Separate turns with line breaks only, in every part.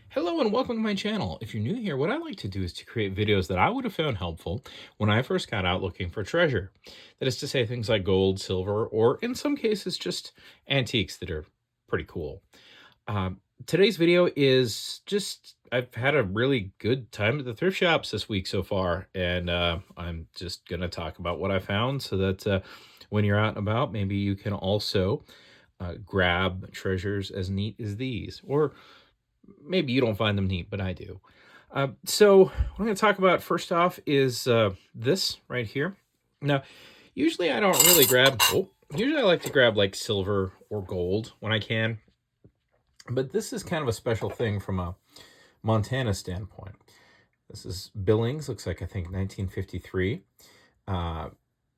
Hello and welcome to my channel. If you're new here, what I like to do is to create videos that I would have found helpful when I first got out looking for treasure. That is to say things like gold, silver, or in some cases just antiques that are pretty cool. Today's video is just, I've had a really good time at the thrift shops this week so far, and I'm just going to talk about what I found so that when you're out and about, maybe you can also grab treasures as neat as these, or maybe you don't find them neat, but I do. So what I'm going to talk about first off is this right here. Now, usually I don't really grab, usually I like to grab like silver or gold when I can. But this is kind of a special thing from a Montana standpoint. This is Billings, looks like I think 1953,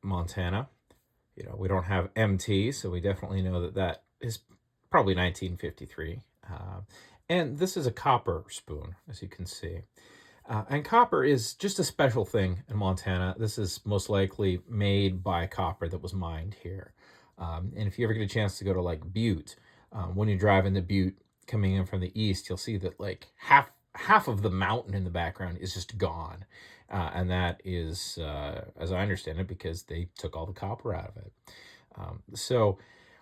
Montana. You know, we don't have MT, so we definitely know that that is probably 1953. And this is a copper spoon, as you can see. And copper is just a special thing in Montana. This is most likely made by copper that was mined here. And if you ever get a chance to go to like Butte, when you drive into Butte coming in from the east, you'll see that like half of the mountain in the background is just gone. And that is, as I understand it, because they took all the copper out of it.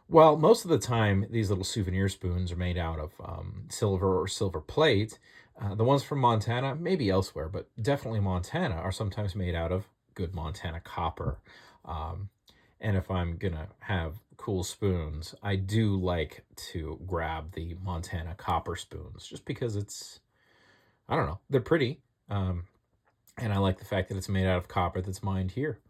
Well, most of the time, these little souvenir spoons are made out of silver or silver plate. The ones from Montana, maybe elsewhere, but definitely Montana, are sometimes made out of good Montana copper. And if I'm going to have cool spoons, I do like to grab the Montana copper spoons, just because it's, I don't know, they're pretty. And I like the fact that it's made out of copper that's mined here.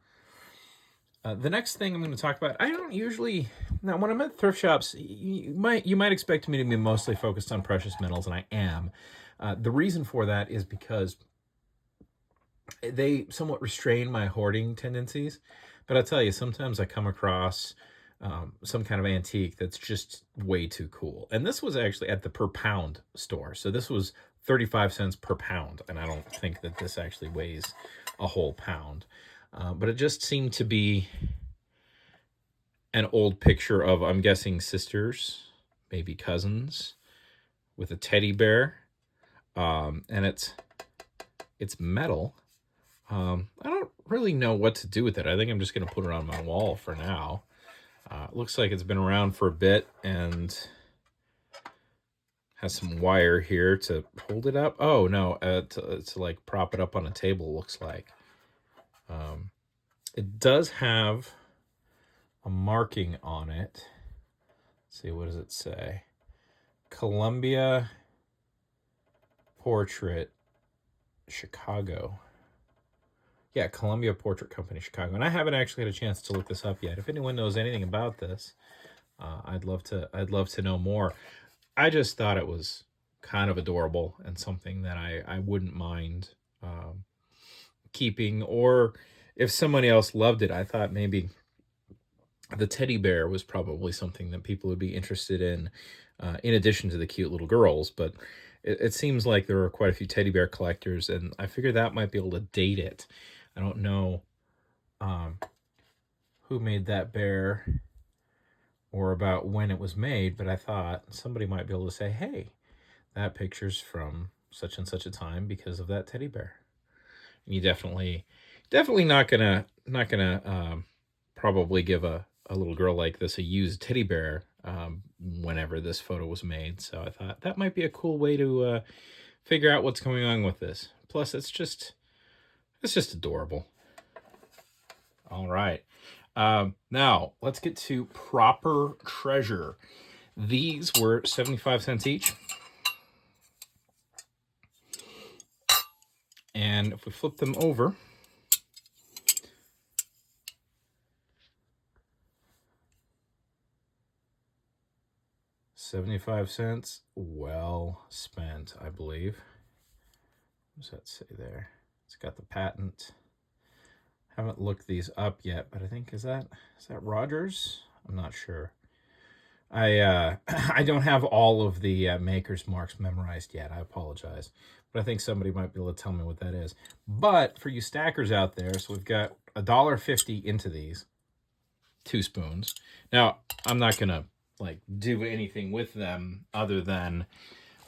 The next thing I'm going to talk about, I don't usually, now when I'm at thrift shops, you might expect me to be mostly focused on precious metals, and I am. The reason for that is because they somewhat restrain my hoarding tendencies. But I'll tell you, sometimes I come across some kind of antique that's just way too cool. And this was actually at the per pound store. So this was 35 cents per pound. And I don't think that this actually weighs a whole pound. But it just seemed to be an old picture of, I'm guessing, sisters, maybe cousins, with a teddy bear. And it's metal. I don't really know what to do with it. I think I'm just going to put it on my wall for now. It looks like it's been around for a bit and has some wire here to hold it up. Oh, no, to like prop it up on a table, looks like. It does have a marking on it. Let's see, what does it say? Columbia Portrait, Chicago. Yeah, Columbia Portrait Company, Chicago. And I haven't actually had a chance to look this up yet. If anyone knows anything about this, I'd love to know more. I just thought it was kind of adorable and something that I wouldn't mind keeping. Or if somebody else loved it, I thought maybe the teddy bear was probably something that people would be interested in addition to the cute little girls. But it seems like there are quite a few teddy bear collectors, and I figure that might be able to date it. I don't know who made that bear or about when it was made, but I thought somebody might be able to say, hey, that picture's from such and such a time because of that teddy bear. And you definitely not gonna probably give a little girl like this a used teddy bear whenever this photo was made. So I thought that might be a cool way to figure out what's going on with this. Plus, it's just adorable. All right. Now, let's get to proper treasure. These were 75 cents each. And if we flip them over, $0.75, well spent, I believe. What does that say there? It's got the patent. Haven't looked these up yet, but I think, is that Rogers? I'm not sure. I don't have all of the maker's marks memorized yet. I apologize. But I think somebody might be able to tell me what that is. But for you stackers out there, so we've got $1.50 into these 2 spoons. Now, I'm not going to like do anything with them other than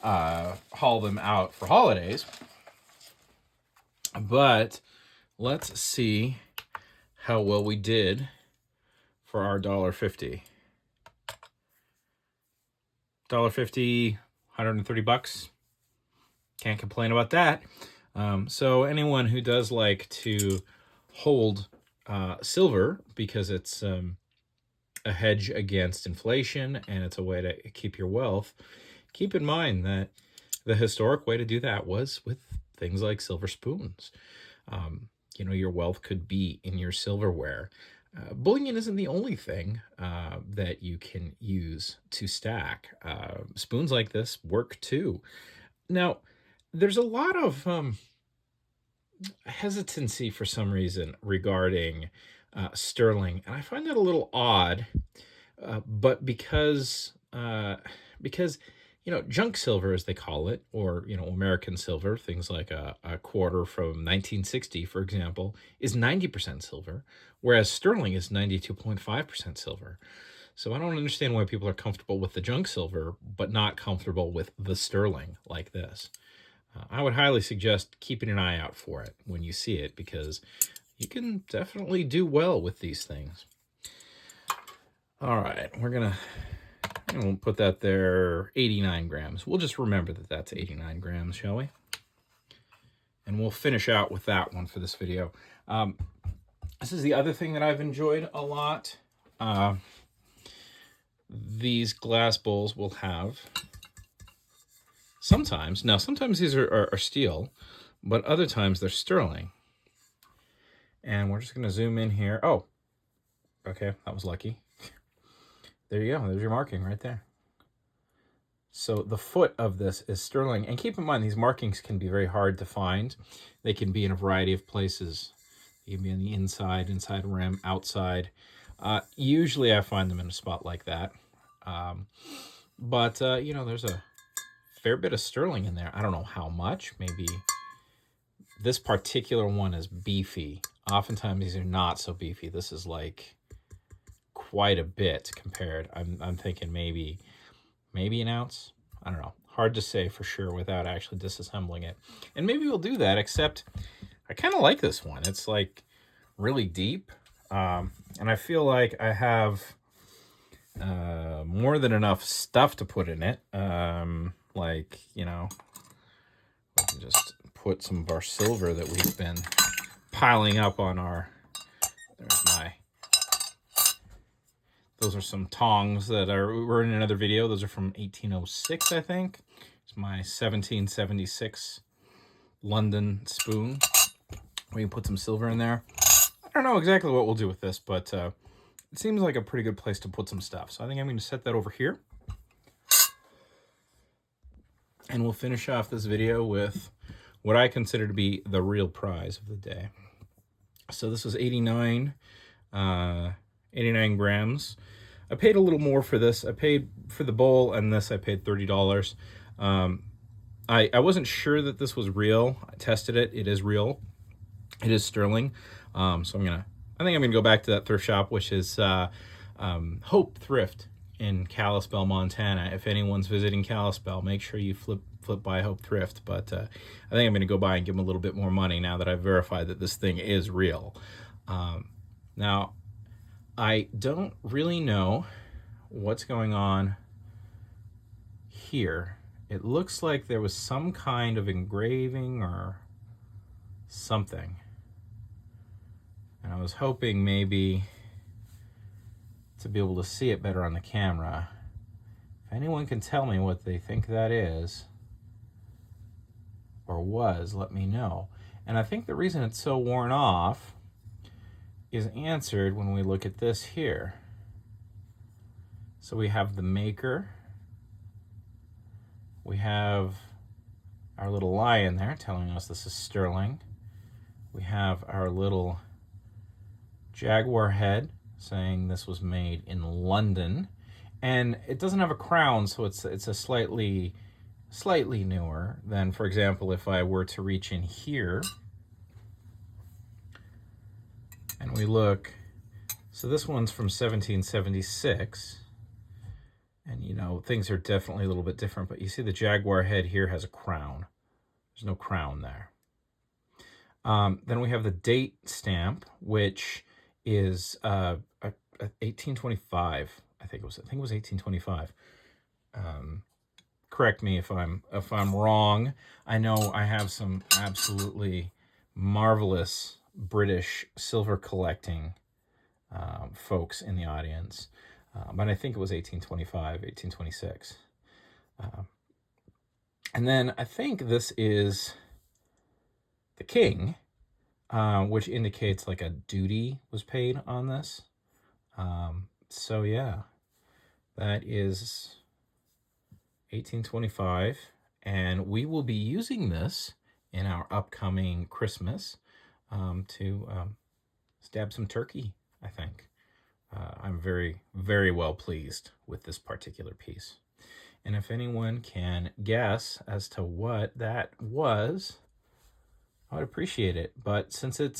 haul them out for holidays. But let's see how well we did for our $1.50. $1.50, 130 bucks. Can't complain about that. So anyone who does like to hold silver because it's a hedge against inflation and it's a way to keep your wealth, keep in mind that the historic way to do that was with things like silver spoons. You know, your wealth could be in your silverware. Bullion isn't the only thing that you can use to stack. Spoons like this work too. Now, there's a lot of hesitancy for some reason regarding sterling, and I find that a little odd. But because you know, junk silver, as they call it, or you know, American silver, things like a quarter from 1960, for example, is 90% silver, whereas sterling is 92.5% silver. So I don't understand why people are comfortable with the junk silver, but not comfortable with the sterling like this. I would highly suggest keeping an eye out for it when you see it, because you can definitely do well with these things. All right, we'll put that there, 89 grams. We'll just remember that that's 89 grams, shall we? And we'll finish out with that one for this video. This is the other thing that I've enjoyed a lot. These glass bowls will have sometimes these are steel, but other times they're sterling. And we're just going to zoom in here. Oh, okay, that was lucky. There you go. There's your marking right there. So the foot of this is sterling. And keep in mind, these markings can be very hard to find. They can be in a variety of places. They can be on the inside rim, outside. Usually I find them in a spot like that. But you know, there's a fair bit of sterling in there. I don't know how much. Maybe this particular one is beefy. Oftentimes these are not so beefy. This is like quite a bit compared. I'm thinking maybe an ounce. I don't know. Hard to say for sure without actually disassembling it. And maybe we'll do that, except I kind of like this one. It's like really deep. And I feel like I have more than enough stuff to put in it. Like, you know, we can just put some of our silver that we've been piling up on our, those are some tongs that were in another video. Those are from 1806, I think. It's my 1776 London spoon. We can put some silver in there. I don't know exactly what we'll do with this, but it seems like a pretty good place to put some stuff. So I think I'm going to set that over here. And we'll finish off this video with what I consider to be the real prize of the day. So this was 89 grams. I paid a little more for this. I paid for the bowl and this, I paid $30. I wasn't sure that this was real. I tested it. It is real. It is sterling. So I think I'm gonna go back to that thrift shop, which is Hope Thrift in Kalispell, Montana. If anyone's visiting Kalispell, make sure you flip by Hope Thrift. But I think I'm gonna go by and give them a little bit more money now that I've verified that this thing is real. Now, I don't really know what's going on here. It looks like there was some kind of engraving or something. And I was hoping maybe to be able to see it better on the camera. If anyone can tell me what they think that is or was, let me know. And I think the reason it's so worn off is answered when we look at this here. So we have the maker. We have our little lion there telling us this is sterling. We have our little jaguar head saying this was made in London. And it doesn't have a crown, so it's a slightly newer than, for example, if I were to reach in here and we look. So this one's from 1776. And, you know, things are definitely a little bit different, but you see the Jaguar head here has a crown. There's no crown there. Then we have the date stamp, which is 1825. I think it was 1825. Correct me if I'm wrong. I know I have some absolutely marvelous British silver collecting folks in the audience, but I think it was 1825, 1826. And then I think this is the king, which indicates like a duty was paid on this. So yeah, that is 1825, and we will be using this in our upcoming Christmas to stab some turkey, I think. I'm very, very well pleased with this particular piece. And if anyone can guess as to what that was, I would appreciate it. But since it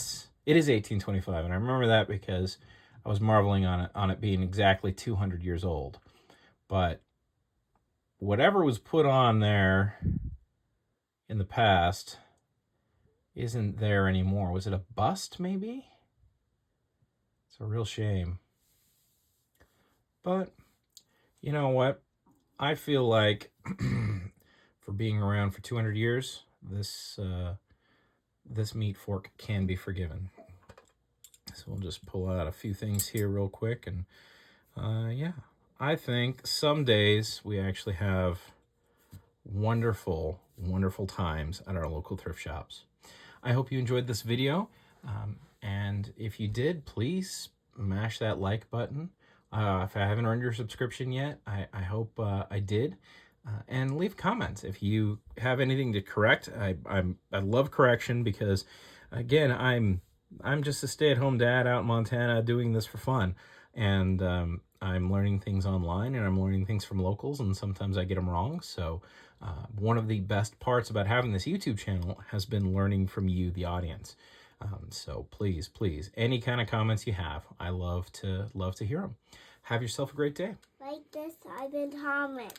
is 1825, and I remember that because I was marveling on it being exactly 200 years old. But whatever was put on there in the past isn't there anymore. Was it a bust, maybe? It's a real shame. But you know what? I feel like for being around for 200 years, this meat fork can be forgiven. So we'll just pull out a few things here real quick. And yeah, I think some days we actually have wonderful, wonderful times at our local thrift shops. I hope you enjoyed this video. And if you did, please mash that like button. If I haven't earned your subscription yet, I hope I did. And leave comments if you have anything to correct. I love correction because, again, I'm just a stay-at-home dad out in Montana doing this for fun, and I'm learning things online and I'm learning things from locals, and sometimes I get them wrong. So one of the best parts about having this YouTube channel has been learning from you, the audience. So please, any kind of comments you have, I love to hear them. Have yourself a great day.
Like this, I've been Thomas.